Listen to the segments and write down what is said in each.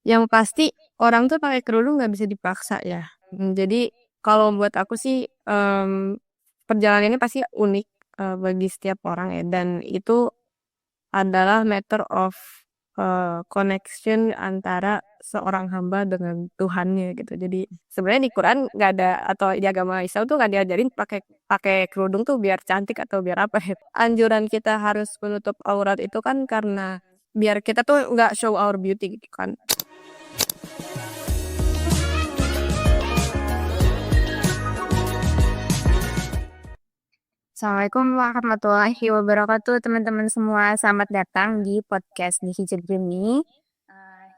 Yang pasti orang tuh pakai kerudung nggak bisa dipaksa ya. Jadi kalau buat aku sih perjalanan ini pasti unik bagi setiap orang ya, dan itu adalah matter of connection antara seorang hamba dengan Tuhannya gitu. Jadi sebenarnya di Quran nggak ada, atau di agama Islam tuh nggak diajarin pakai pakai kerudung tuh biar cantik atau biar apa ya. Anjuran kita harus menutup aurat itu kan karena biar kita tuh nggak show our beauty gitu kan. Assalamualaikum warahmatullahi wabarakatuh, teman-teman semua. Selamat datang di podcast di Hijab Jemi.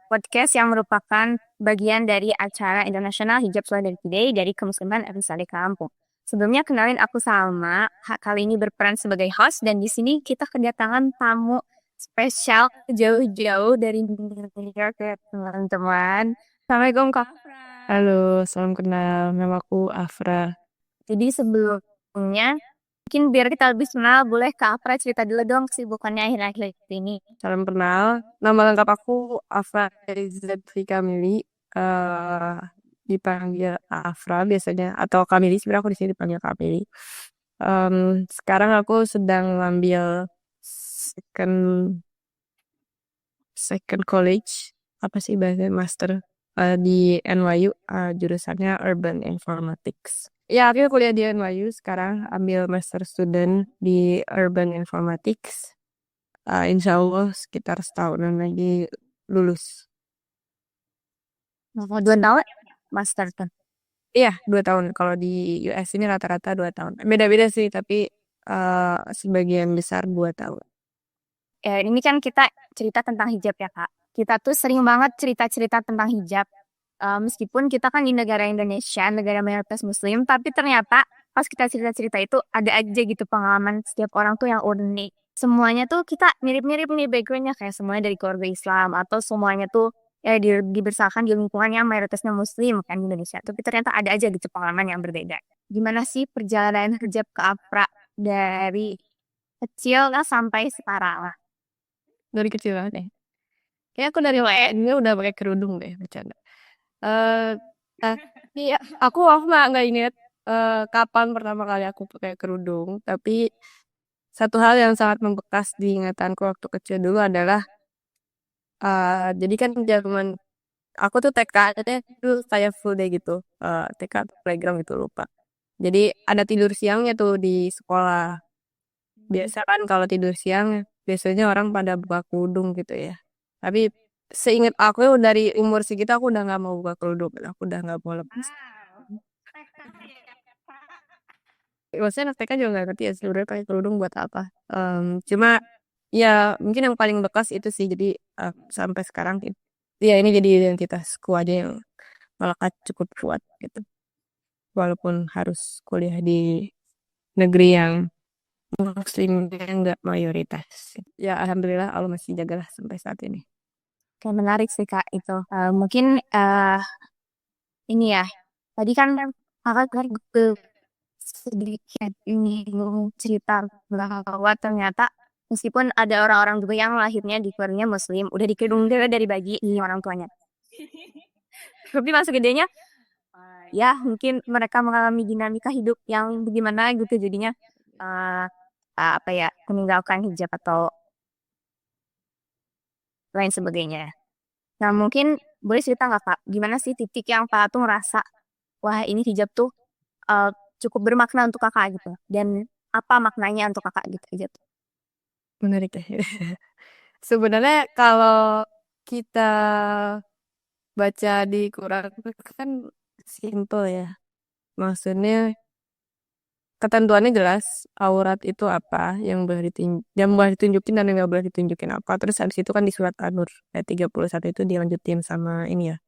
Podcast yang merupakan bagian dari acara International Hijab Solidarity Day dari Kemusliman Saleh Lampung. Sebelumnya kenalin aku Salma. Kali ini berperan sebagai host dan di sini kita kedatangan tamu spesial jauh-jauh dari New York ya, teman-teman. Assalamualaikum Kak Afra. Halo, salam kenal. Nama aku Afra. Jadi sebelumnya mungkin biar kita lebih kenal, boleh Kak Afra cerita dulu dong kesibukannya akhir-akhir ini. Salam kenal. Nama lengkap aku Afra Rizatri Kamili. eh Dipanggil Afra biasanya, atau Kamili. Sebenarnya aku di sini dipanggil Kamili. Sekarang aku sedang ngambil second second college, apa sih bahasa master, di NYU, jurusannya Urban Informatics. Ya, aku kuliah di NYU sekarang, ambil master student di Urban Informatics. Insya Allah sekitar setahunan lagi lulus. Mau 2 tahun master kan? Iya, 2 tahun. Kalau di US ini rata-rata 2 tahun. Beda-beda sih, tapi sebagian besar 2 tahun. Ya, ini kan kita cerita tentang hijab ya Kak. Kita tuh sering banget cerita-cerita tentang hijab. Meskipun kita kan di negara Indonesia, negara mayoritas Muslim, tapi ternyata pas kita cerita-cerita itu ada aja gitu pengalaman setiap orang tuh yang unik. Semuanya tuh kita mirip-mirip nih backgroundnya, kayak semuanya dari keluarga Islam atau semuanya tuh ya dibesarkan di lingkungan yang mayoritasnya Muslim kan di Indonesia. Tapi ternyata ada aja gitu pengalaman yang berbeda. Gimana sih perjalanan hijab ke Afra dari kecil lah sampai sekarang lah? Dari kecil banget ya. Kayaknya aku dari lahirnya udah pakai kerudung deh, bercanda. Eh, tapi aku nggak inget kapan pertama kali aku pakai kerudung. Tapi satu hal yang sangat membekas di ingatanku waktu kecil dulu adalah, jadi kan zaman aku tuh TK, katanya itu saya full day gitu. TK atau playground gitu lupa. Jadi ada tidur siangnya tuh di sekolah. Biasa kan kalau tidur siang biasanya orang pada buka kerudung gitu ya. Tapi seingat aku dari umur segitu aku udah nggak mau buka kerudung, aku udah nggak mau lepas. Maksudnya anak TK juga nggak ngerti ya sebenarnya pakai kerudung buat apa. Cuma ya mungkin yang paling bekas itu sih, jadi sampai sekarang ya ini jadi identitasku aja yang melekat cukup kuat gitu. Walaupun harus kuliah di negeri yang muslimnya nggak mayoritas. Ya alhamdulillah Allah masih jagalah sampai saat ini. Kayak menarik sih Kak itu. Mungkin ini ya, tadi kan kakak kan sedikit ini cerita bahwa ternyata meskipun ada orang-orang juga yang lahirnya di keluarganya Muslim, udah dikerudung dari bayi di orang tuanya. Tapi masuk gedenya, ya mungkin mereka mengalami dinamika hidup yang bagaimana gitu jadinya eh, apa ya meninggalkan hijab atau lain sebagainya. Nah mungkin boleh cerita nggak Kak, gimana sih titik yang Kak tuh ngerasa wah ini hijab tuh eh, cukup bermakna untuk kakak gitu dan apa maknanya untuk kakak gitu aja tuh. Menarik ya. Sebenarnya kalau kita baca di Quran itu kan simple ya. Maksudnya ketentuannya jelas, aurat itu apa yang boleh ditunjukin dan yang nggak boleh ditunjukin apa. Terus habis itu kan di surat An-Nur ayat 31 itu dilanjutin sama ini ya.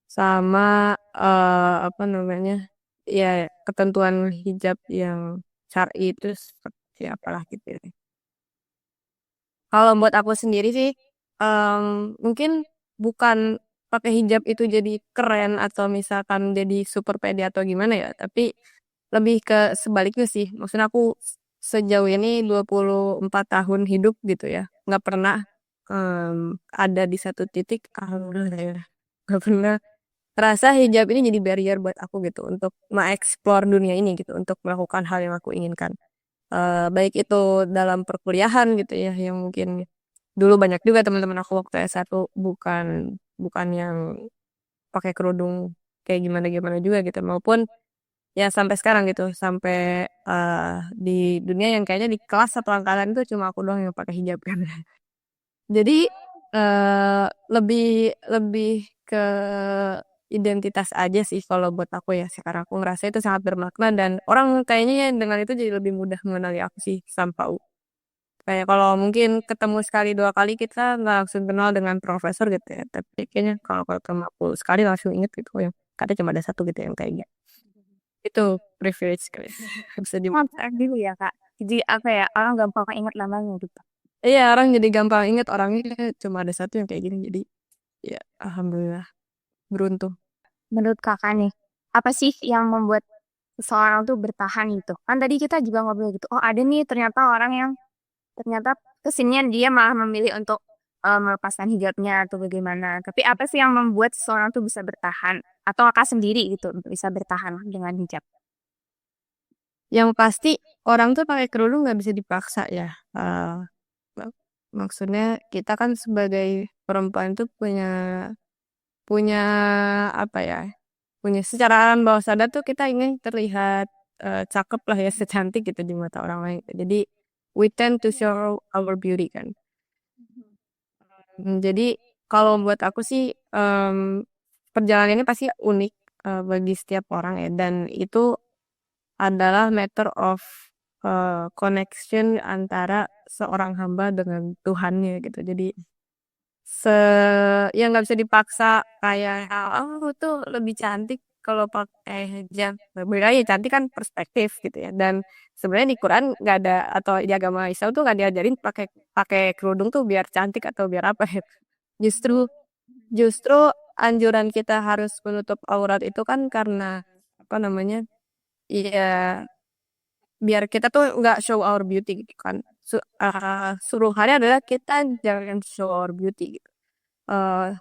Sama apa namanya? Ya ketentuan hijab yang syar'i itu seperti apalah gitu ya. Kalau buat aku sendiri sih, mungkin bukan pakai hijab itu jadi keren atau misalkan jadi super pede atau gimana ya, tapi lebih ke sebaliknya sih. Maksudnya aku sejauh ini 24 tahun hidup gitu ya, nggak pernah ada di satu titik, alhamdulillah ya, gak pernah rasa hijab ini jadi barrier buat aku gitu untuk mengeksplor dunia ini gitu, untuk melakukan hal yang aku inginkan. Baik itu dalam perkuliahan gitu ya, yang mungkin dulu banyak juga teman-teman aku waktu S1 bukan bukan yang pakai kerudung kayak gimana-gimana juga gitu, maupun ya sampai sekarang gitu, sampai di dunia yang kayaknya di kelas satu angkatan itu cuma aku doang yang pakai hijab kan. Jadi lebih lebih ke identitas aja sih kalau buat aku ya. Sekarang aku ngerasa itu sangat bermakna dan orang kayaknya dengan itu jadi lebih mudah mengenali aku sih Sampau. Kayak kalau mungkin ketemu sekali dua kali kita nggak langsung kenal dengan profesor gitu ya. Tapi kayaknya kalau ketemu aku sekali langsung inget gitu ya. Kadang cuma ada satu gitu yang kayak gitu. Itu privilege kali. Bisa di Mantap dulu ya kak. Jadi apa ya, orang gampang ingat namanya gitu. Iya, orang jadi gampang inget orangnya cuma ada satu yang kayak gini. Jadi ya alhamdulillah beruntung. Menurut kakak nih, apa sih yang membuat seseorang tuh bertahan gitu? Kan tadi kita juga ngobrol gitu. Oh ada nih ternyata orang yang ternyata kesinian dia malah memilih untuk melepaskan hijabnya atau bagaimana. Tapi apa sih yang membuat seseorang tuh bisa bertahan? Atau kakak sendiri gitu untuk bisa bertahan dengan hijab? Yang pasti orang tuh pakai kerudung nggak bisa dipaksa ya. Mak- Maksudnya kita kan sebagai perempuan tuh punya punya apa ya? Punya secara alam bawah sadar tuh kita ingin terlihat cakep lah ya, secantik gitu di mata orang lain. Jadi we tend to show our beauty kan. Jadi kalau buat aku sih perjalanan ini pasti unik bagi setiap orang ya, dan itu adalah matter of connection antara seorang hamba dengan Tuhannya gitu. Jadi se yang nggak bisa dipaksa kayak oh tuh lebih cantik kalau pakai hijab. Berbeda ya, cantik kan perspektif gitu ya. Dan sebenarnya di Quran nggak ada, atau di agama Islam tuh nggak diajarin pakai pakai kerudung tuh biar cantik atau biar apa ya. Justru justru anjuran kita harus menutup aurat itu kan karena apa namanya? Iya, biar kita tuh nggak show our beauty gitu kan. Suruhannya adalah kita jangan show our beauty gitu.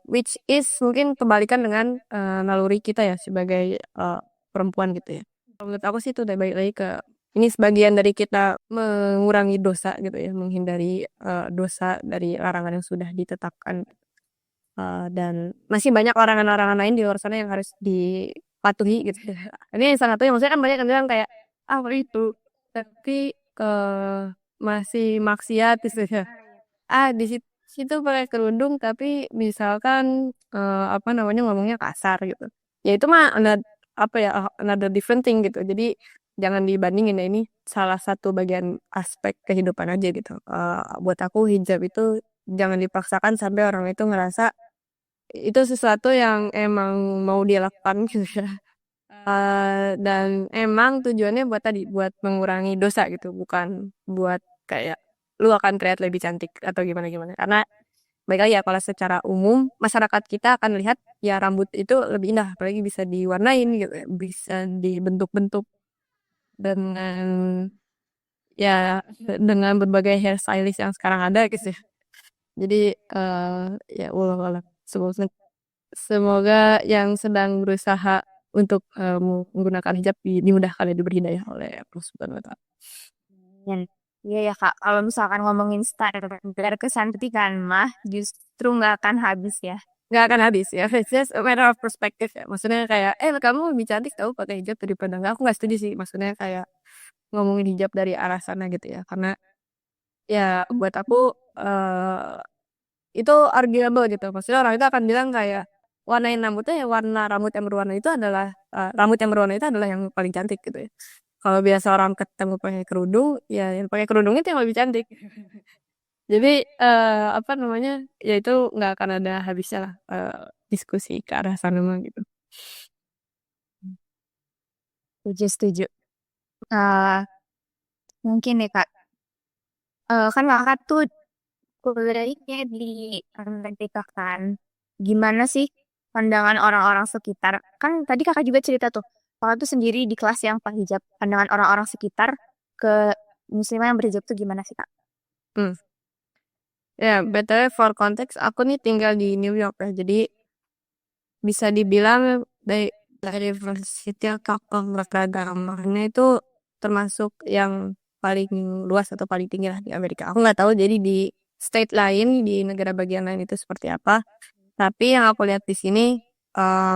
Which is mungkin kebalikan dengan naluri kita ya sebagai perempuan gitu ya. Kalau menurut aku sih itu udah balik lagi ke ini sebagian dari kita mengurangi dosa gitu ya, menghindari dosa dari larangan yang sudah ditetapkan. Dan masih banyak larangan-larangan lain di luar sana yang harus dipatuhi gitu ya. Ini yang salah satunya, maksudnya kan banyak yang bilang kayak apa itu, tapi masih maksiat gitu ya. Di situ pakai kerudung tapi misalkan apa namanya ngomongnya kasar gitu. Ya itu mah apa ya, another different thing gitu. Jadi jangan dibandingin ya, ini salah satu bagian aspek kehidupan aja gitu. Buat aku hijab itu jangan dipaksakan sampai orang itu ngerasa itu sesuatu yang emang mau dia lakukan gitu ya. Dan emang tujuannya buat tadi, buat mengurangi dosa gitu, bukan buat kayak lu akan terlihat lebih cantik atau gimana gimana. Karena baik lagi ya, kalau secara umum masyarakat kita akan lihat ya rambut itu lebih indah, apalagi bisa diwarnain gitu ya, bisa dibentuk-bentuk dengan ya dengan berbagai hairstylist yang sekarang ada gitu ya. Jadi ya Allah, semoga semoga yang sedang berusaha untuk menggunakan hijab dimudahkan dan diberi hidayah oleh Allah Subhanahu wa Ta'ala. Dan iya ya kak, kalau misalkan ngomongin standar kesantikan mah justru nggak akan habis ya. Nggak akan habis ya. It's just a matter of perspective ya. Maksudnya kayak, kamu lebih cantik tahu pakai hijab daripada enggak. Aku nggak setuju sih. Maksudnya kayak ngomongin hijab dari arah sana gitu ya. Karena ya buat aku eh itu arguable gitu. Maksudnya orang itu akan bilang kayak warnain rambutnya ya, warna rambut yang berwarna itu adalah rambut yang berwarna itu adalah yang paling cantik gitu ya. Kalau biasa orang ketemu pakai kerudung, ya yang pakai kerudung itu yang lebih cantik. Jadi apa namanya? Ya itu nggak akan ada habisnya lah diskusi ke arah sana mah gitu. Setuju, setuju. Eh, mungkin nih kak, kan kakak tuh kuliahnya di Antartika kan. Gimana sih pandangan orang-orang sekitar? Kan tadi kakak juga cerita tuh, kakak tuh sendiri di kelas yang pakai hijab. Pandangan orang-orang sekitar ke muslimah yang berhijab tuh gimana sih kak? Hmm. Ya, BTW for konteks aku nih tinggal di New York ya. Jadi bisa dibilang dari diversity atau keberagamannya itu termasuk yang paling luas atau paling tinggi lah di Amerika. Aku nggak tahu jadi di state lain, di negara bagian lain itu seperti apa. Tapi yang aku lihat di sini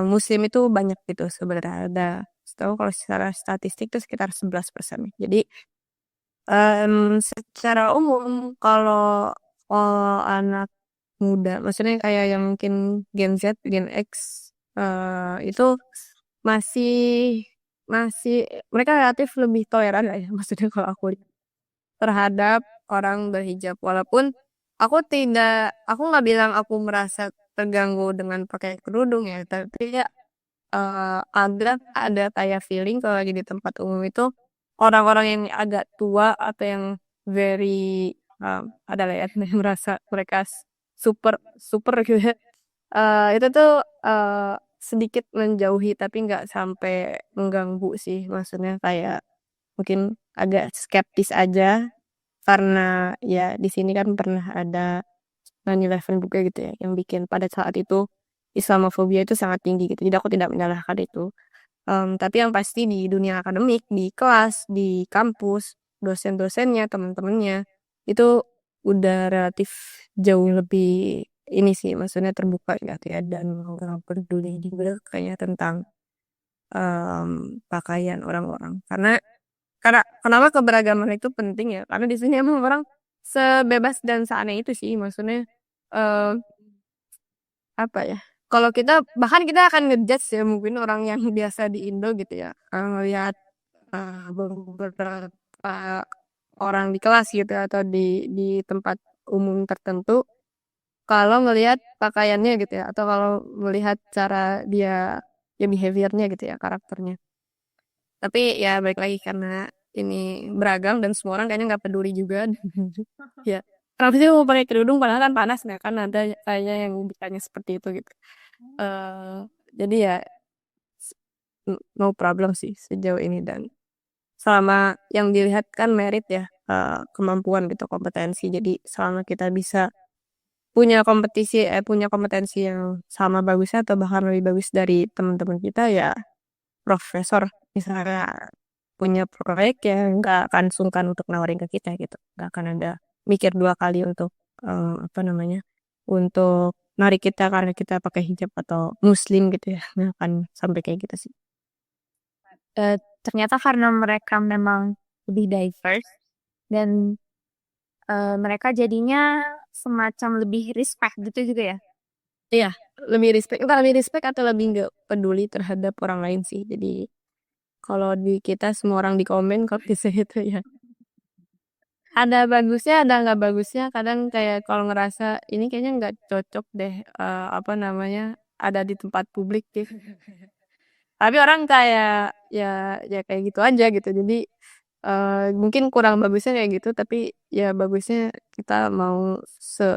Muslim itu banyak gitu sebenarnya. Ada, setahu kalau secara statistik itu sekitar 11%. Jadi secara umum kalau anak muda, maksudnya kayak yang mungkin Gen Z, Gen X itu masih masih mereka relatif lebih toleran lah ya, maksudnya kalau aku lihat terhadap orang berhijab. Walaupun aku nggak bilang aku merasa terganggu dengan pakai kerudung ya, tapi ya ada kayak feeling kalau lagi di tempat umum itu orang-orang yang agak tua atau yang very ada lah ya yang merasa mereka super super gitu ya. Itu tuh sedikit menjauhi tapi nggak sampai mengganggu sih, maksudnya kayak mungkin agak skeptis aja karena ya di sini kan pernah ada 9/11 juga gitu ya yang bikin pada saat itu Islamofobia itu sangat tinggi gitu. Jadi aku tidak menyalahkan itu. Tapi yang pasti di dunia akademik, di kelas, di kampus, dosen-dosennya, teman-temannya itu udah relatif jauh lebih ini sih, maksudnya terbuka gitu ya dan nggak peduli juga kayaknya tentang pakaian orang-orang. Karena kenapa keberagaman itu penting ya? Karena di sini emang orang sebebas dan seaneh itu sih, maksudnya eh, apa ya? Kalau kita bahkan kita akan ngejudge ya mungkin orang yang biasa di Indo gitu ya, ngelihat beberapa orang di kelas gitu atau di tempat umum tertentu kalau ngelihat pakaiannya gitu ya atau kalau melihat cara dia ya behaviornya gitu ya karakternya. Tapi ya balik lagi karena ini beragam dan semua orang kayaknya nggak peduli juga. Ya kenapa sih mau pakai kerudung padahal kan panas nah kan ada kayaknya yang ditanya seperti itu gitu. eh jadi ya no problem sih sejauh ini dan selama yang dilihat kan merit ya kemampuan gitu kompetensi jadi selama kita bisa punya kompetensi yang sama bagusnya atau bahkan lebih bagus dari teman-teman kita ya profesor misalnya punya proyek ya nggak akan sungkan untuk nawarin ke kita gitu nggak akan ada mikir dua kali untuk apa namanya untuk narik kita karena kita pakai hijab atau muslim gitu ya nggak akan sampai kayak gitu sih. Ternyata karena mereka memang lebih diverse dan mereka jadinya semacam lebih respect gitu juga ya. Iya, entah lebih respect atau lebih nggak peduli terhadap orang lain sih. Jadi kalau di kita semua orang di komen kalau bisa itu ya. Ada bagusnya, ada nggak bagusnya. Kadang kayak kalau ngerasa ini kayaknya nggak cocok deh, apa namanya, ada di tempat publik gitu. Tapi orang kayak ya ya kayak gitu aja gitu. Jadi mungkin kurang bagusnya kayak gitu, tapi ya bagusnya kita mau se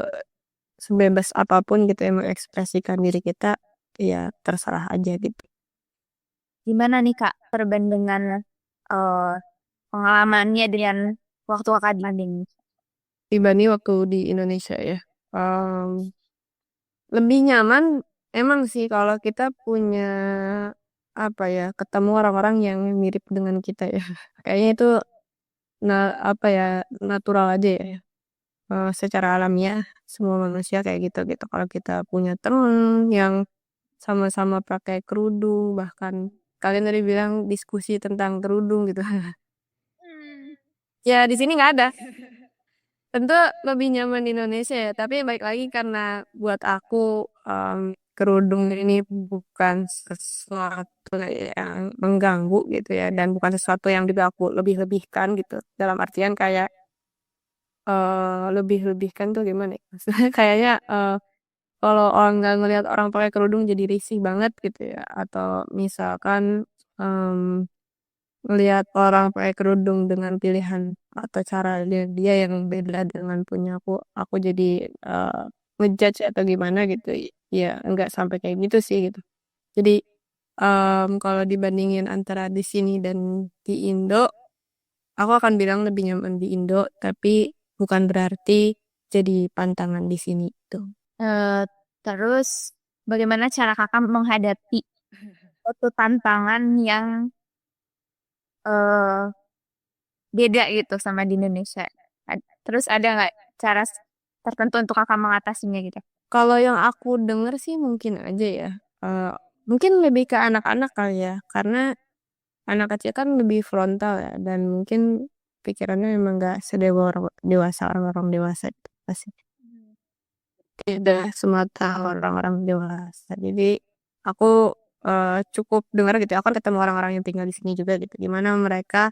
sebebas apapun gitu ya mengekspresikan diri kita, ya terserah aja gitu. Gimana nih Kak perbandingan eh, pengalamannya dengan waktu Kakak di Indonesia? Dibanding waktu di Indonesia ya. Em, Lebih nyaman emang sih kalau kita punya apa ya ketemu orang-orang yang mirip dengan kita ya. Kayaknya itu apa ya natural aja ya. Secara alamiah semua manusia kayak gitu gitu. Kalau kita punya temen yang sama-sama pakai kerudung bahkan kalian tadi bilang diskusi tentang kerudung gitu. Ya di sini nggak ada. Tentu lebih nyaman di Indonesia ya, tapi baik lagi karena buat aku kerudung ini bukan sesuatu yang mengganggu gitu ya, dan bukan sesuatu yang juga aku lebih-lebihkan gitu. Dalam artian kayak lebih-lebihkan tuh gimana ya? Maksudnya kayaknya kalau orang nggak ngelihat orang pakai kerudung jadi risih banget gitu ya, atau misalkan melihat orang pakai kerudung dengan pilihan atau cara dia yang beda dengan punya aku jadi uh, ngejudge atau gimana gitu ya nggak sampai kayak gitu sih gitu jadi kalau dibandingin antara di sini dan di Indo aku akan bilang lebih nyaman di Indo tapi bukan berarti jadi pantangan di sini tuh. Terus bagaimana cara kakak menghadapi suatu tantangan yang eh, beda gitu sama di Indonesia? Terus ada nggak cara tertentu untuk kakak mengatasinya gitu? Kalau yang aku denger sih mungkin aja ya. eh, Mungkin lebih ke anak-anak kali ya, karena anak kecil kan lebih frontal ya, dan mungkin pikirannya memang gak sedewa orang dewasa, orang-orang dewasa itu pasti tidak semata orang-orang dewasa. Jadi aku cukup dengar gitu ya, aku kan ketemu orang-orang yang tinggal di sini juga gitu, gimana mereka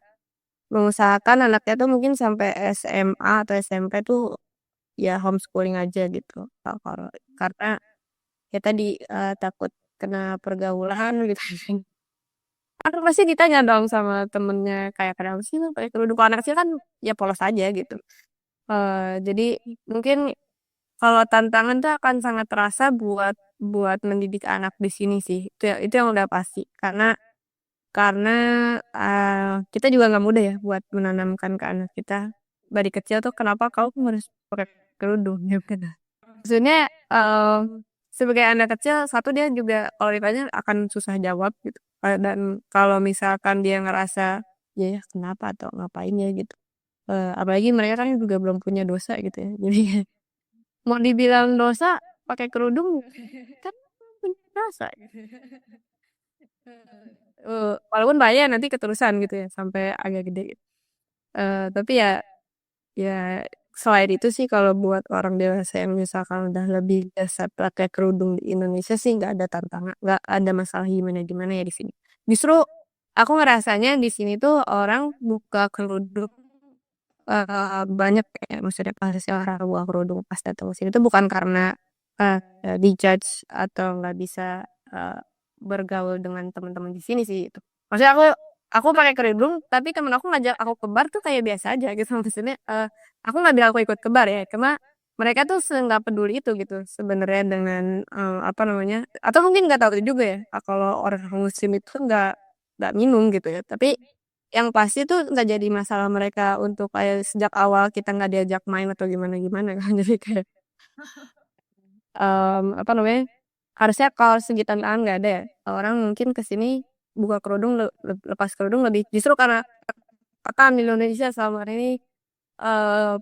mengusahakan anaknya tuh mungkin sampai SMA atau SMP tuh ya homeschooling aja gitu. Kalau karena ya tadi takut kena pergaulan gitu. Kan pasti ditanya dong sama temennya, kayak kenapa sih lu pakai kerudung? Kalau anak kecil kan ya polos aja gitu. Jadi mungkin kalau tantangan tuh akan sangat terasa buat buat mendidik anak di sini sih. Itu yang udah pasti. Karena kita juga nggak mudah ya buat menanamkan ke anak kita dari kecil tuh kenapa kau harus pakai kerudung ya kan. Maksudnya sebagai anak kecil satu dia juga kalau ditanya akan susah jawab gitu. Dan kalau misalkan dia ngerasa ya, ya kenapa atau ngapain ya gitu. Apalagi mereka kan juga belum punya dosa gitu ya. Jadi mau dibilang dosa pakai kerudung kan punya dosa. Walaupun bahaya nanti keterusan gitu ya sampai agak gede gitu. Tapi ya ya selain itu sih kalau buat orang dewasa yang misalkan udah lebih biasa pakai kerudung di Indonesia sih nggak ada tantangan, nggak ada masalah gimana gimana ya di sini. Justru aku ngerasanya di sini tuh orang buka kerudung banyak kayak maksudnya pas orang buka kerudung pas datang ke sini tuh bukan karena dijudge atau nggak bisa eh, bergaul dengan teman-teman di sini sih itu. Maksudnya aku pakai kerudung tapi temen aku ngajak aku ke bar tuh kayak biasa aja gitu. Maksudnya aku nggak bilang aku ikut ke bar ya, cuma mereka tuh nggak peduli itu gitu sebenarnya dengan apa namanya, atau mungkin nggak tahu itu juga ya, kalau orang muslim itu nggak minum gitu ya, tapi yang pasti tuh nggak jadi masalah mereka untuk kayak sejak awal kita nggak diajak main atau gimana gimana kan. Jadi kayak apa namanya, harusnya kalau segi tantangan nggak ada ya. Orang mungkin kesini buka kerudung lepas kerudung lebih justru karena kan di Indonesia selama ini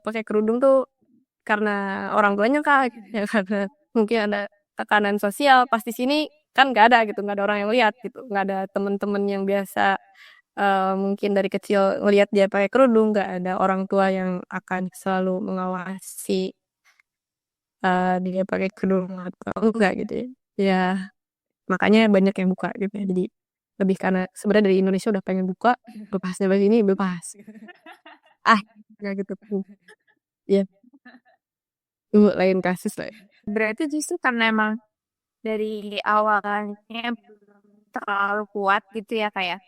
pakai kerudung tuh karena orang tuanya kak gitu ya, karena mungkin ada tekanan sosial pas di sini kan nggak ada gitu, nggak ada orang yang lihat gitu, nggak ada temen-temen yang biasa mungkin dari kecil ngelihat dia pakai kerudung, nggak ada orang tua yang akan selalu mengawasi dia pakai kerudung atau enggak gitu ya. Ya makanya banyak yang buka gitu ya. Jadi lebih karena sebenarnya dari Indonesia udah pengen buka, bebasnya dari ini bebas. Ah, nggak gitu. Ya, itu lain kasus lah. Berarti justru karena emang dari awalnya belum terlalu kuat gitu ya kayak.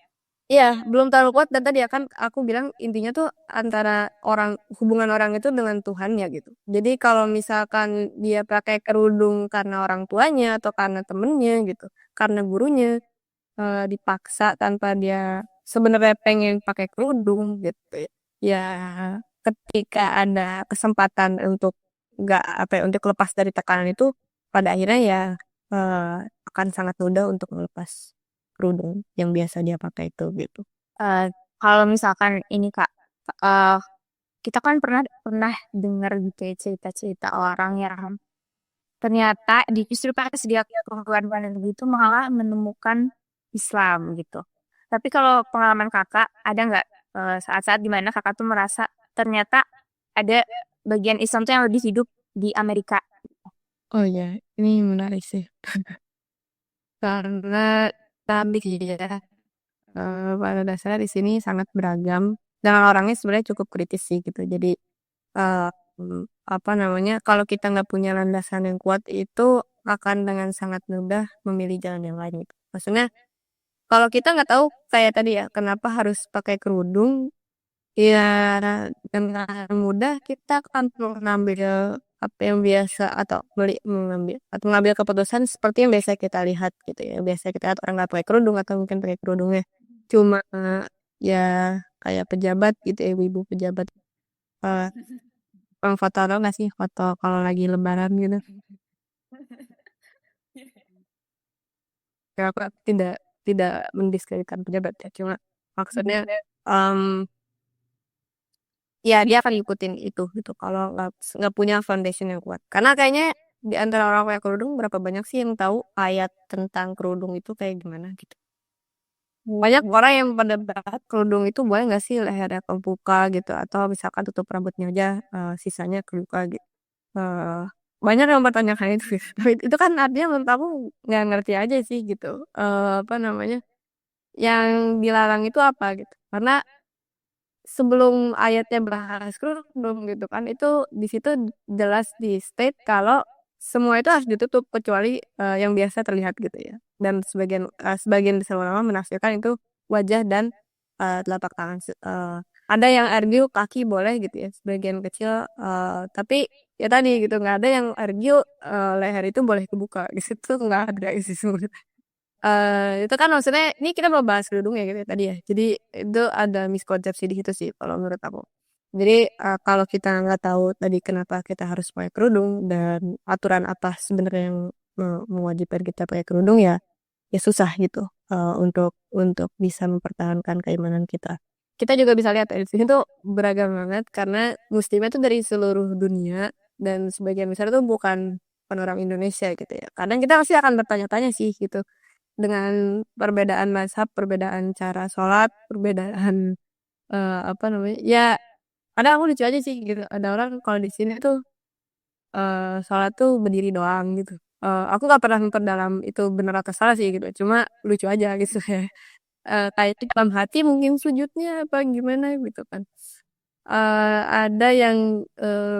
Iya, belum terlalu kuat dan tadi ya kan aku bilang intinya tuh antara orang hubungan orang itu dengan Tuhan ya gitu. Jadi kalau misalkan dia pakai kerudung karena orang tuanya atau karena temennya gitu, karena gurunya dipaksa tanpa dia sebenarnya pengen pakai kerudung gitu ya. Ya ketika ada kesempatan untuk nggak apa ya, untuk lepas dari tekanan itu pada akhirnya ya eh, akan sangat mudah untuk melepas kerudung yang biasa dia pakai itu gitu. eh, Kalau misalkan ini kak, eh, kita kan pernah pernah dengar gitu ya cerita-cerita orang yang ternyata di justru pas dia keluar luar negeri itu malah menemukan Islam gitu. Tapi kalau pengalaman kakak ada nggak saat-saat dimana kakak tuh merasa ternyata ada bagian Islam tuh yang lebih hidup di Amerika? Oh ya, ini menarik sih. Karena tapi ya, pada dasarnya di sini sangat beragam dan orangnya sebenarnya cukup kritis sih gitu. Jadi eh, apa namanya, kalau kita nggak punya landasan yang kuat itu akan dengan sangat mudah memilih jalan yang lain gitu. Maksudnya kalau kita nggak tahu kayak tadi ya, kenapa harus pakai kerudung, ya dengan mudah kita akan mengambil apa yang biasa atau mengambil keputusan seperti yang biasa kita lihat gitu ya. Biasa kita lihat orang nggak pakai kerudung atau mungkin pakai kerudungnya cuma ya kayak pejabat gitu ya, ibu pejabat. foto tau nggak sih foto kalau lagi lebaran gitu. Ya aku tidak tidak mendiskreditkan pejabat ya, cuma maksudnya ya dia akan ngikutin itu gitu kalau nggak punya foundation yang kuat. Karena kayaknya di antara orang pakai kerudung berapa banyak sih yang tahu ayat tentang kerudung itu kayak gimana gitu. Banyak orang yang pada bahas kerudung itu boleh nggak sih lehernya kebuka gitu atau misalkan tutup rambutnya aja, sisanya kebuka gitu. Eh, Banyak yang mempertanyakan itu sih. Tapi itu kan artinya menurut aku nggak ngerti aja sih gitu. Apa namanya? Yang dilarang itu apa gitu. Karena sebelum ayatnya bahas kerudung gitu kan itu di situ jelas di state kalau semua itu harus ditutup kecuali yang biasa terlihat gitu ya. Dan sebagian besar ulama menafsirkan itu wajah dan telapak tangan. Ada yang argue kaki boleh gitu ya sebagian kecil, tapi ya tadi gitu nggak ada yang argue leher itu boleh kebuka. Di situ nggak ada isi. Itu kan maksudnya ini kita mau bahas kerudung ya gitu ya tadi ya. Jadi itu ada miskonsepsi di situ sih kalau menurut aku. Jadi kalau kita nggak tahu tadi kenapa kita harus pakai kerudung dan aturan apa sebenarnya yang mewajibkan kita pakai kerudung ya, ya susah gitu untuk bisa mempertahankan keimanan kita. Kita juga bisa lihat di sini tuh beragam banget karena muslimnya tuh dari seluruh dunia dan sebagian besar tuh bukan orang Indonesia gitu ya. Kadang kita pasti akan bertanya-tanya sih gitu dengan perbedaan mazhab, perbedaan cara sholat, perbedaan apa namanya? Ya, ada aku lucu aja sih gitu. Ada orang kalau di sini tuh sholat tuh berdiri doang gitu. Aku gak pernah memperdalam itu benar atau salah sih gitu. Cuma lucu aja gitu ya. Kayak di dalam hati mungkin sujudnya apa gimana gitu kan. Ada yang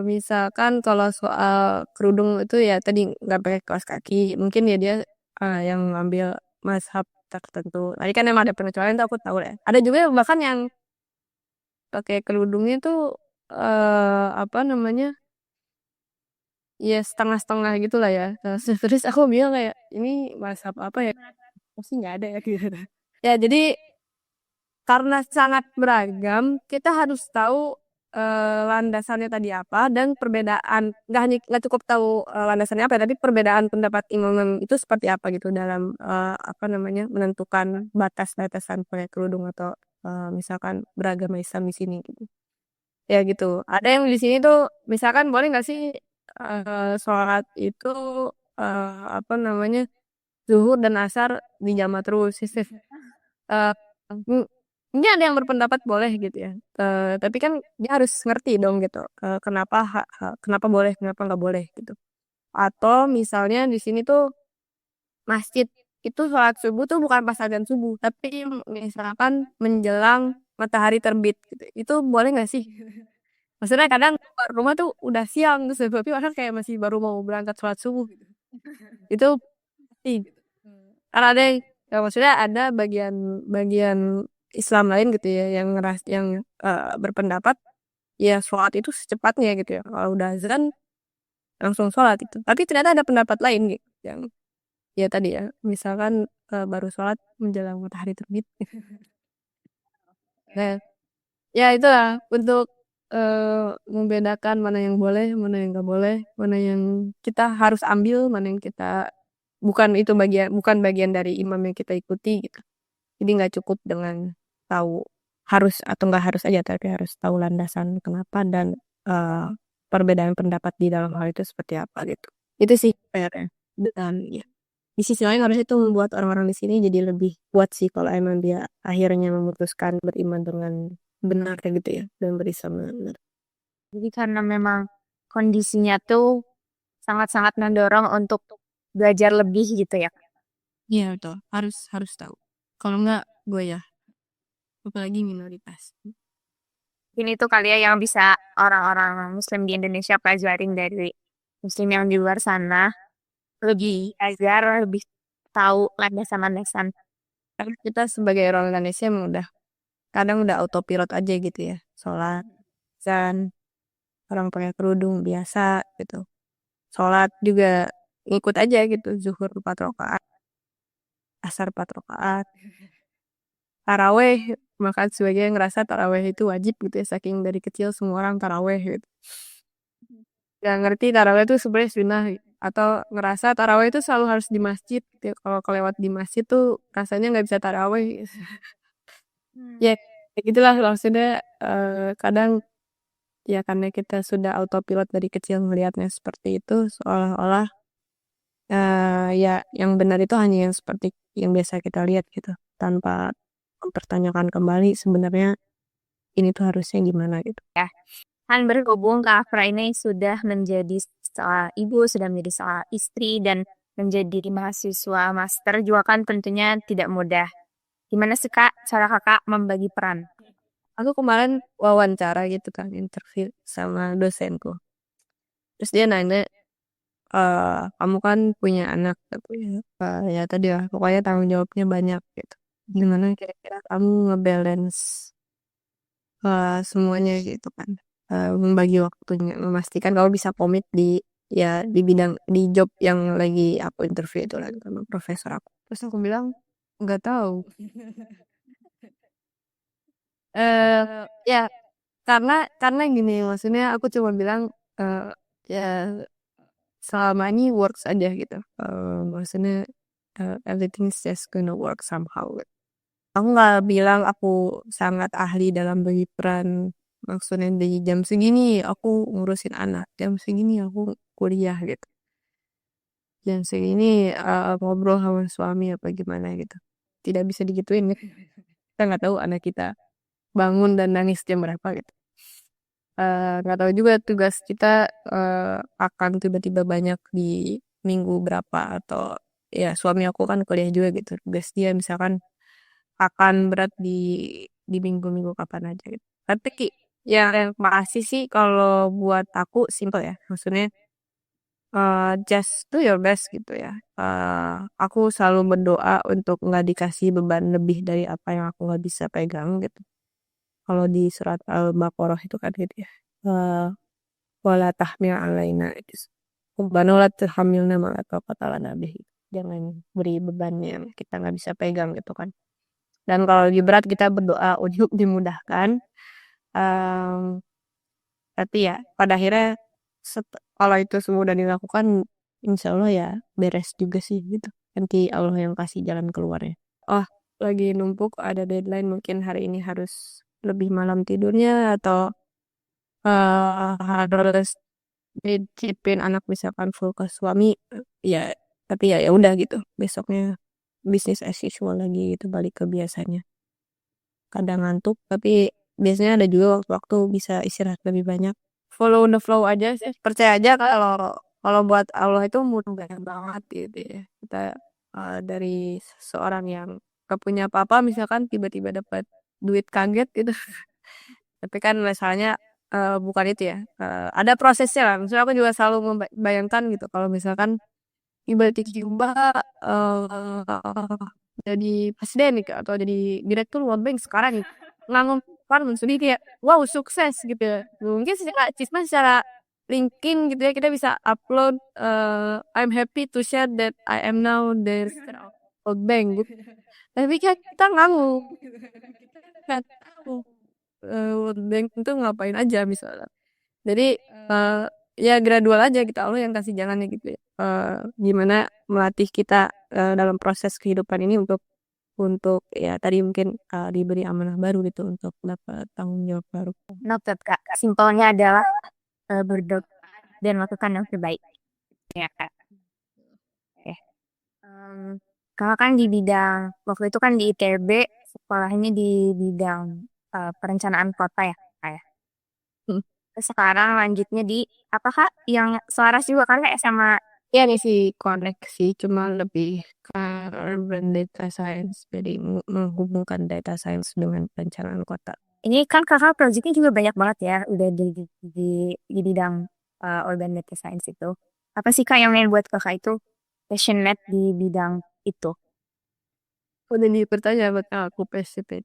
misalkan kalau soal kerudung itu ya tadi nggak pakai kaos kaki, mungkin ya dia yang ngambil mazhab tertentu. Tadi kan emang ada pengecualian tuh aku tahu ya. Ada juga bahkan yang pakai kerudungnya tuh apa namanya ya setengah-setengah gitu lah ya. Terus aku bilang kayak ini mazhab apa ya? Pasti nggak ada ya gitu. Ya jadi karena sangat beragam, kita harus tahu landasannya tadi apa dan perbedaan nggak cukup tahu landasannya apa, tapi perbedaan pendapat imam itu seperti apa gitu dalam apa namanya menentukan batas-batasan pakai kerudung atau misalkan beragama Islam di sini gitu. Ya gitu. Ada yang di sini tuh misalkan boleh nggak sih sholat itu apa namanya zuhur dan asar dijama terus. Eh, m- Mungkin ada yang berpendapat boleh gitu ya. Tapi kan dia harus ngerti dong gitu. Kenapa kenapa boleh, kenapa nggak boleh gitu. Atau misalnya di sini tuh masjid itu sholat subuh tuh bukan pas adzan subuh, tapi misalkan menjelang matahari terbit gitu. Itu boleh nggak sih? Maksudnya kadang keluar rumah tuh udah siang terus tapi orang kayak masih baru mau berangkat sholat subuh gitu. Itu sih. Karena ada ya maksudnya ada bagian Islam lain gitu ya yang berpendapat ya sholat itu secepatnya gitu ya. Kalau udah azan langsung sholat itu. Tapi ternyata ada pendapat lain gitu yang ya tadi ya misalkan baru sholat menjelang matahari terbit. Nah, ya itulah untuk membedakan mana yang boleh, mana yang nggak boleh, mana yang kita harus ambil, mana yang kita bukan bagian dari imam yang kita ikuti gitu. Jadi nggak cukup dengan tahu harus atau nggak harus aja, tapi harus tahu landasan kenapa dan eh, perbedaan pendapat di dalam hal itu seperti apa gitu. Itu sih PR-nya. Dan ya, di sisi lain harusnya itu membuat orang-orang di sini jadi lebih kuat sih kalau emang dia akhirnya memutuskan beriman dengan benar kayak gitu ya dan berislam dengan benar. Jadi karena memang kondisinya tuh sangat-sangat mendorong untuk belajar lebih gitu ya. Iya betul, harus tahu. Kalau nggak gue ya, apalagi minoritas. Ini tuh kali ya yang bisa orang-orang Muslim di Indonesia pelajarin dari Muslim yang di luar sana. Lebih agar lebih tahu landasan-landasan. Karena kita sebagai orang Indonesia emang udah kadang udah autopilot aja gitu ya. Sholat, dan orang pakai kerudung biasa gitu. Sholat juga ngikut aja gitu. Zuhur 4 rakaat, asar 4 rakaat, taraweh. Maka sebagian ngerasa taraweh itu wajib gitu ya. Saking dari kecil semua orang taraweh gitu. nggak ngerti tarawih itu sebenarnya sunnah atau ngerasa tarawih itu selalu harus di masjid gitu. Kalau kelewat di masjid tuh rasanya nggak bisa tarawih. Ya kayak gitulah maksudnya kadang ya karena kita sudah autopilot dari kecil melihatnya seperti itu seolah-olah ya yang benar itu hanya yang seperti yang biasa kita lihat gitu tanpa mempertanyakan kembali sebenarnya ini tuh harusnya gimana gitu. Kan berhubung Kak Afra ini sudah menjadi seorang ibu, sudah menjadi seorang istri, dan menjadi mahasiswa master juga kan tentunya tidak mudah. Gimana sih Kak cara Kakak membagi peran? Aku kemarin wawancara gitu kan interview sama dosenku. Terus dia nanya, kamu kan punya anak, aku ya tadi ya pokoknya tanggung jawabnya banyak gitu. Gimana kira-kira kamu ngebalance semuanya gitu kan? Membagi waktunya, memastikan kamu bisa komit di ya di bidang di job yang lagi aku interview itu lagi sama profesor aku. Terus aku bilang nggak tahu. Ya karena gini maksudnya aku cuma bilang ya selama ini works aja gitu. Maksudnya everything's just gonna work somehow. Aku nggak bilang aku sangat ahli dalam bagi peran. Maksudnya di jam segini aku ngurusin anak, jam segini aku kuliah gitu. Jam segini ngobrol sama suami apa gimana gitu. Tidak bisa digituin ya. Kita nggak tahu anak kita bangun dan nangis jam berapa gitu. Nggak tahu juga tugas kita akan tiba-tiba banyak di minggu berapa atau ya suami aku kan kuliah juga gitu tugas dia misalkan akan berat di minggu-minggu kapan aja gitu tapi yang makasih sih kalau buat aku simple ya maksudnya just do your best gitu ya. Aku selalu berdoa untuk nggak dikasih beban lebih dari apa yang aku nggak bisa pegang gitu kalau di surat Al-Baqarah itu kan gitu ya. Eh, Wala tahmil alaina Rabbana wala tuhamilna ma la taqata lana bihi. Jangan beri beban yang kita nggak bisa pegang gitu kan. Dan kalau lagi berat kita berdoa untuk dimudahkan. Em, tapi ya pada akhirnya kalau itu semua udah dilakukan, insya Allah ya beres juga sih gitu. Nanti Allah yang kasih jalan keluarnya. Oh, lagi numpuk ada deadline mungkin hari ini harus lebih malam tidurnya atau harus dititipin anak misalkan full ke suami ya tapi ya udah gitu besoknya bisnis as usual lagi gitu balik ke biasanya kadang ngantuk tapi biasanya ada juga waktu-waktu bisa istirahat lebih banyak follow the flow aja sih percaya aja kalau kalau buat Allah itu mudah banget gitu ya kita dari seorang yang gak punya apa-apa misalkan tiba-tiba dapat duit kaget gitu tapi kan misalnya bukan itu ya. Ada prosesnya lah. Misalnya aku juga selalu membayangkan gitu. Kalau misalkan tiba-tiba jadi presiden nih Kak, atau jadi direktur World Bank sekarang nih. Nganggupan maksudnya kayak wow sukses gitu ya. Mungkin secara Cisma secara LinkedIn gitu ya kita bisa upload I'm happy to share that I am now the World Bank gitu. Tapi kan kita nggak tahu World Bank itu ngapain aja misalnya. Jadi ya gradual aja gitu Allah yang kasih jalannya gitu ya. Gimana melatih kita dalam proses kehidupan ini untuk ya tadi mungkin diberi amanah baru gitu untuk dapat tanggung jawab baru. Noted Kak. Simpelnya adalah berdoa dan lakukan yang terbaik. Ya Kak. Oke. Kakak kan di bidang, waktu itu kan di ITB, sekolahnya di bidang perencanaan kota ya Kak ya. Hmm. Terus sekarang lanjutnya di apa Kak? Yang selaras juga kan Kak sama. Ya nih sih koneksi cuma lebih ke urban data science jadi menghubungkan data science dengan perencanaan kota. Ini kan kakak projectnya juga banyak banget ya, udah di bidang urban data science itu. Apa sih Kak yang main buat kakak itu passionate di bidang itu? Udah nih pertanyaan buat aku PSCP.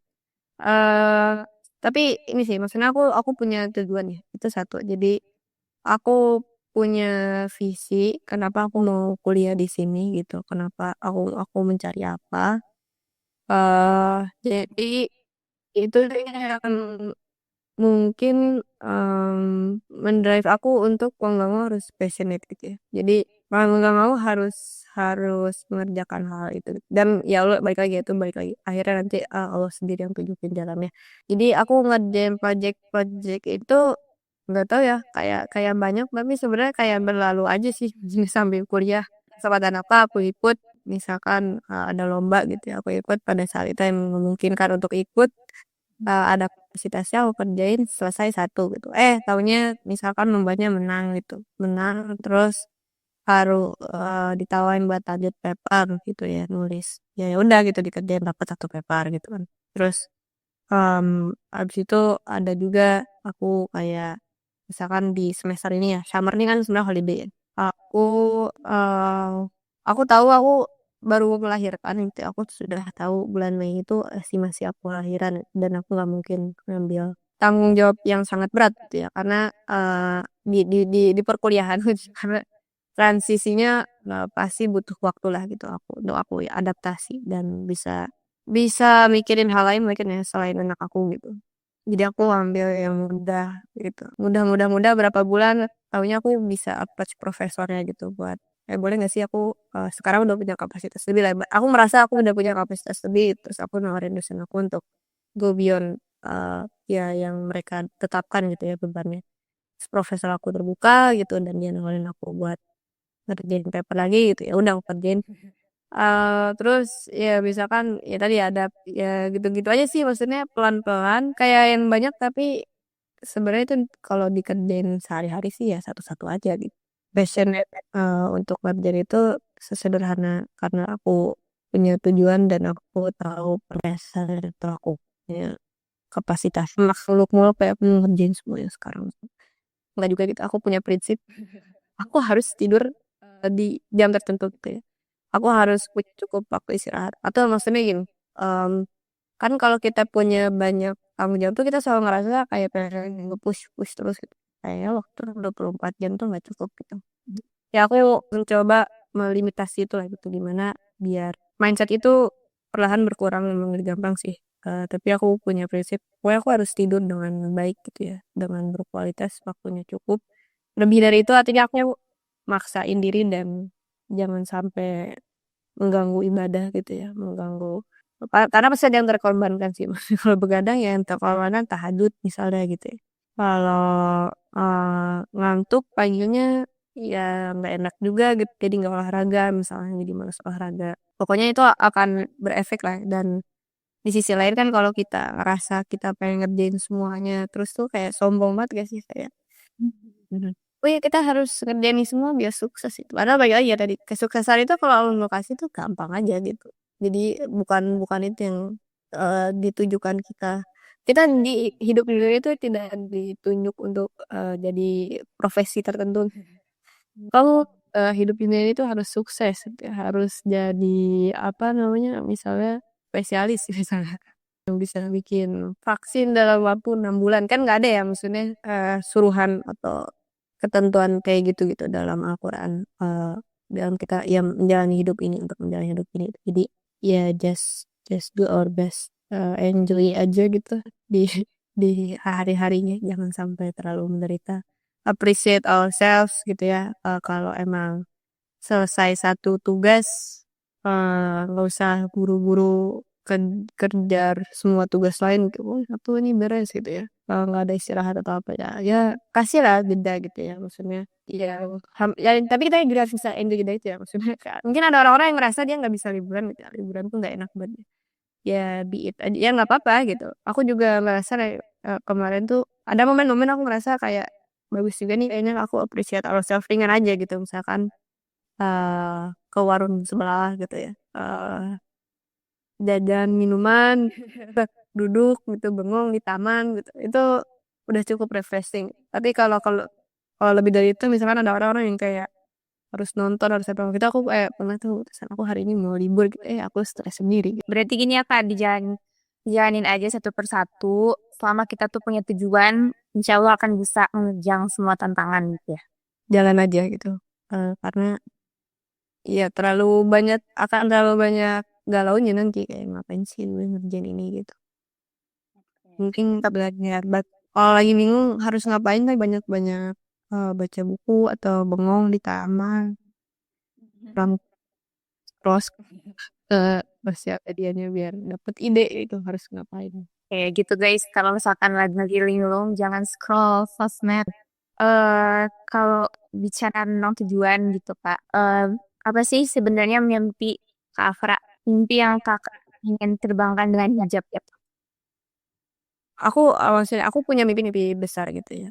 eh tapi ini sih maksudnya aku punya tujuan ya itu satu jadi aku punya visi kenapa aku mau kuliah di sini gitu kenapa aku mencari apa jadi itu yang mungkin, mendrive aku untuk mau nggak mau harus passionate gitu ya. Jadi mau nggak mau harus harus mengerjakan hal itu dan ya Allah balik lagi itu balik lagi akhirnya nanti, Allah sendiri yang tunjukin jalannya. Jadi aku ngerjain project-project itu nggak tahu ya kayak kayak banyak tapi sebenarnya kayak berlalu aja sih sambil kuliah. Kesempatan apa aku ikut misalkan, ada lomba gitu ya aku ikut pada saat itu yang memungkinkan untuk ikut. Ada kapasitasnya aku kerjain selesai satu gitu, taunya misalkan lombanya menang gitu, menang terus ditawarin buat lanjut paper gitu ya, nulis. Ya udah gitu dikerjain dapat satu paper gitu kan. Terus, habis itu ada juga aku kayak misalkan di semester ini ya, summer ini kan sebenarnya holiday ya. Aku, eee, aku tahu aku baru melahirkan gitu, aku sudah tahu bulan Mei itu estimasi aku lahiran dan aku nggak mungkin ngambil tanggung jawab yang sangat berat gitu ya, karena, di perkuliahan gitu, karena transisinya, pasti butuh waktu lah gitu untuk aku ya adaptasi dan bisa bisa mikirin hal lain mungkin ya selain anak aku gitu. Jadi aku ambil yang mudah gitu, mudah berapa bulan, taunya aku bisa approach profesornya gitu buat, boleh nggak sih aku, sekarang udah punya kapasitas lebih lah, aku merasa aku udah punya kapasitas lebih, terus aku nawarin dosen aku untuk go beyond, ya yang mereka tetapkan gitu ya bebannya. Terus profesor aku terbuka gitu dan dia nawarin aku buat ngerjain paper lagi gitu, ya udah aku kerjain. Terus ya misalkan ya tadi ada ya gitu-gitu aja sih maksudnya pelan-pelan kayak yang banyak tapi sebenarnya itu kalau dikerjain sehari-hari sih ya satu-satu aja gitu. Passionate, untuk ngerjain itu sesederhana karena aku punya tujuan dan aku tahu berdasar itu aku punya kapasitas makhluk muluk kayak aku ngerjain semuanya sekarang. Enggak juga gitu, aku punya prinsip, aku harus tidur, di jam tertentu gitu ya. Aku harus punya cukup waktu istirahat atau maksudnya gini, mmm, kan kalau kita punya banyak tanggung jawab tuh kita selalu ngerasa kayak pengen nge-push terus gitu. Kayaknya waktu 24 jam tuh nggak cukup gitu. Ya aku mencoba melimitasi itulah gitu, gimana biar mindset itu perlahan berkurang memang lebih gampang sih. Tapi aku punya prinsip, pokoknya aku harus tidur dengan baik gitu ya, dengan berkualitas, waktunya cukup. Lebih dari itu artinya aku maksain diri dan jangan sampai mengganggu ibadah gitu ya, mengganggu karena pasti ada yang terkorbankan sih, kalau begadang ya yang terkorbankan tahajud misalnya gitu ya. Kalau, ngantuk paginya ya nggak enak juga gitu, jadi nggak olahraga misalnya, jadi males olahraga. Pokoknya itu akan berefek lah dan di sisi lain kan kalau kita ngerasa kita pengen ngerjain semuanya terus tuh kayak sombong banget gak sih kayak mhm. Oh iya kita harus ngerjain ini semua biar sukses itu. Padahal balik lagi ya tadi, kesuksesan itu kalau Allah mau kasih tuh gampang aja gitu. Jadi bukan bukan itu yang, ditujukan kita. Kita di hidup di dunia itu tidak ditunjuk untuk, jadi profesi tertentu. Kamu, hidup di dunia itu harus sukses gitu ya, harus jadi apa namanya, misalnya spesialis misalnya. Yang bisa bikin vaksin dalam waktu 6 bulan, kan nggak ada ya maksudnya, suruhan atau ketentuan kayak gitu gitu dalam Al-Quran, dalam kita ya menjalani hidup ini, untuk menjalani hidup ini. Jadi ya just do our best, enjoy aja gitu di di hari-harinya, jangan sampai terlalu menderita. Appreciate ourselves gitu ya, kalau emang selesai satu tugas, nggak usah buru-buru kejar semua tugas lain gitu, "Oh, satu ini beres," gitu ya, nggak ada istirahat atau apa ya, ya kasihlah jeda gitu ya maksudnya. Iya, ya tapi kita juga harus bisa enjoy jeda itu ya maksudnya mungkin ada orang-orang yang ngerasa dia nggak bisa liburan gitu ya, liburan tuh nggak enak buat dia. Ya be it aja, ya nggak apa-apa gitu. Aku juga ngerasa kayak, kemarin tuh ada momen-momen aku ngerasa kayak, bagus juga nih kayaknya aku appreciate ourselves ringan aja gitu misalkan ke warung sebelah gitu ya, jajan minuman, duduk gitu bengong di taman gitu, itu udah cukup refreshing. Tapi kalau lebih dari itu misalkan ada orang-orang yang kayak harus nonton, harus apa gitu, aku kayak pernah tuh "San aku hari ini mau libur," gitu, aku stres sendiri gitu. Berarti gini ya Kak, dijalanin aja satu persatu. Selama kita tuh punya tujuan, insya Allah akan bisa mengerjang semua tantangan gitu ya. Jalan aja gitu, karena ya terlalu banyak galaunya nanti kayak, "Ngapain sih gue ngerjain ini?" Gitu. Mungkin belajar kalau lagi bingung harus ngapain kan banyak-banyak baca buku atau bengong di taman, terus sosial medianya biar dapet ide itu harus ngapain. Kayak gitu guys, kalau misalkan lagi linglung jangan scroll sosmed. Kalau bicara tentang tujuan gitu Kak, apa sih sebenarnya mimpi Kak Afra, mimpi yang Kakak ingin terbangkan dengan hijab ya? Maksudnya aku punya mimpi-mimpi besar gitu ya.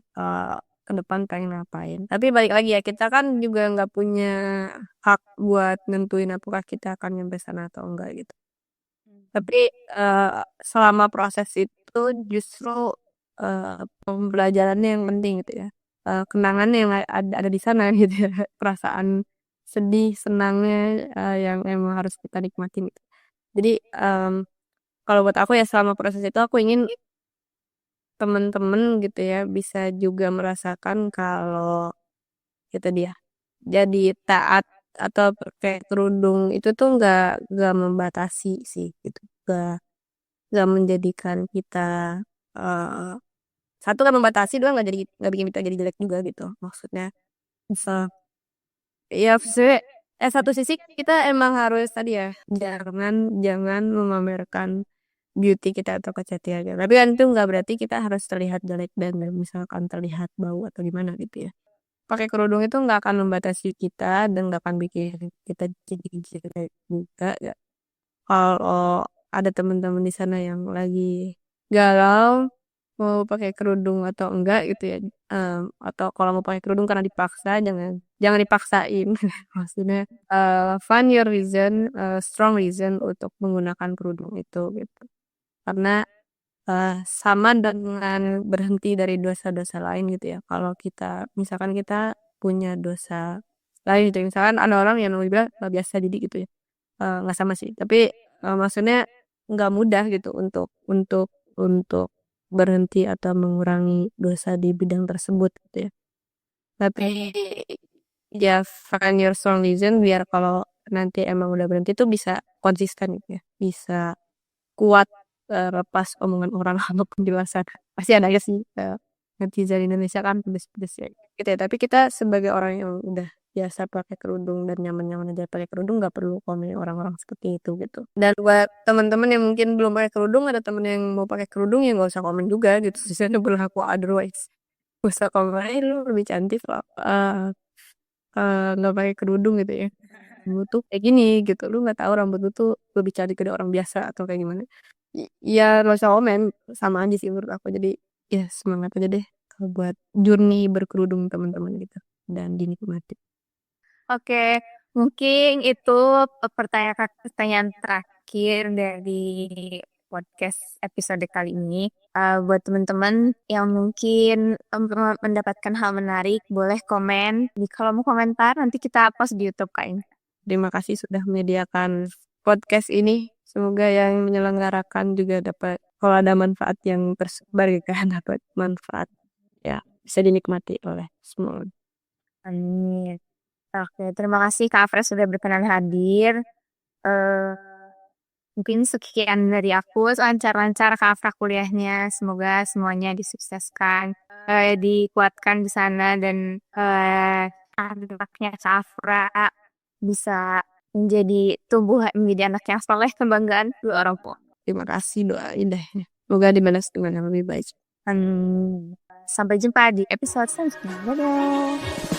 Ke depan pengen ngapain. Tapi balik lagi ya, kita kan juga nggak punya hak buat nentuin apakah kita akan nyampe sana atau enggak gitu. Tapi selama proses itu justru pembelajarannya yang penting gitu ya. Kenangannya yang ada di sana gitu ya. Perasaan sedih, senangnya yang emang harus kita nikmatin gitu. Jadi kalau buat aku ya selama proses itu aku ingin temen-temen gitu ya bisa juga merasakan kalau itu dia jadi taat atau pakai kerudung itu tuh nggak membatasi sih gitu, nggak menjadikan kita eh satu kan membatasi, dua nggak bikin kita jadi jelek juga gitu maksudnya. So, ya sebenarnya satu sisi kita emang harus tadi ya jangan jangan memamerkan beauty kita atau kecantikan. Tapi kan itu nggak berarti kita harus terlihat jelek dan misalkan terlihat bau atau gimana gitu ya. Pakai kerudung itu nggak akan membatasi kita dan nggak akan bikin kita jadi jelek juga. Ya. Kalau ada teman-teman di sana yang lagi galau mau pakai kerudung atau enggak gitu ya, atau kalau mau pakai kerudung karena dipaksa, jangan jangan dipaksain. Maksudnya find your reason, strong reason untuk menggunakan kerudung itu gitu. Karena sama dengan berhenti dari dosa-dosa lain gitu ya. Kalau kita misalkan kita punya dosa lain gitu, misalkan ada orang yang bilang biasa jadi gitu ya. Nggak sama sih. Tapi maksudnya nggak mudah gitu untuk berhenti atau mengurangi dosa di bidang tersebut gitu ya. Tapi ya find your strong reason biar kalau nanti emang udah berhenti tuh bisa konsisten gitu ya. Bisa kuat lepas omongan orang atau penjelasan. Pasti ada aja sih netizen Indonesia kan pedes-pedes ya gitu ya. Tapi kita sebagai orang yang udah biasa pakai kerudung dan nyaman-nyaman aja pakai kerudung nggak perlu komen orang-orang seperti itu gitu. Dan buat teman-teman yang mungkin belum pakai kerudung, ada teman yang mau pakai kerudung ya nggak usah komen juga gitu. Sisanya berlaku otherwise. Gak usah komen, lu lebih cantik lah. Nggak pakai kerudung gitu ya. Lu tuh kayak gini gitu, lu nggak tahu rambut lu tuh lebih cantik dari orang biasa atau kayak gimana. Ya nggak usah komen, sama aja sih menurut aku. Jadi ya semangat aja deh kalau buat journey berkerudung teman-teman gitu dan dinikmati. Oke, mungkin itu pertanyaan terakhir dari podcast episode kali ini. Buat teman-teman yang mungkin mendapatkan hal menarik, boleh komen. Kalau mau komentar, nanti kita post di YouTube Kak Inka. Terima kasih sudah menyediakan podcast ini. Semoga yang menyelenggarakan juga dapat, kalau ada manfaat yang tersebar ya kan, dapat manfaat ya bisa dinikmati oleh semua. Amin. Oke, terima kasih Kak Afra sudah berkenan hadir. Eh, Mungkin sekian dari aku. Lancar-lancar Kak Afra kuliahnya. Semoga semuanya disukseskan, dikuatkan di sana dan anaknya Kak Afra bisa menjadi anak yang soleh, kebanggaan dua orang tua. Terima kasih doa indahnya. Semoga dibalas dengan yang lebih baik. Sampai jumpa di episode selanjutnya. Dadah.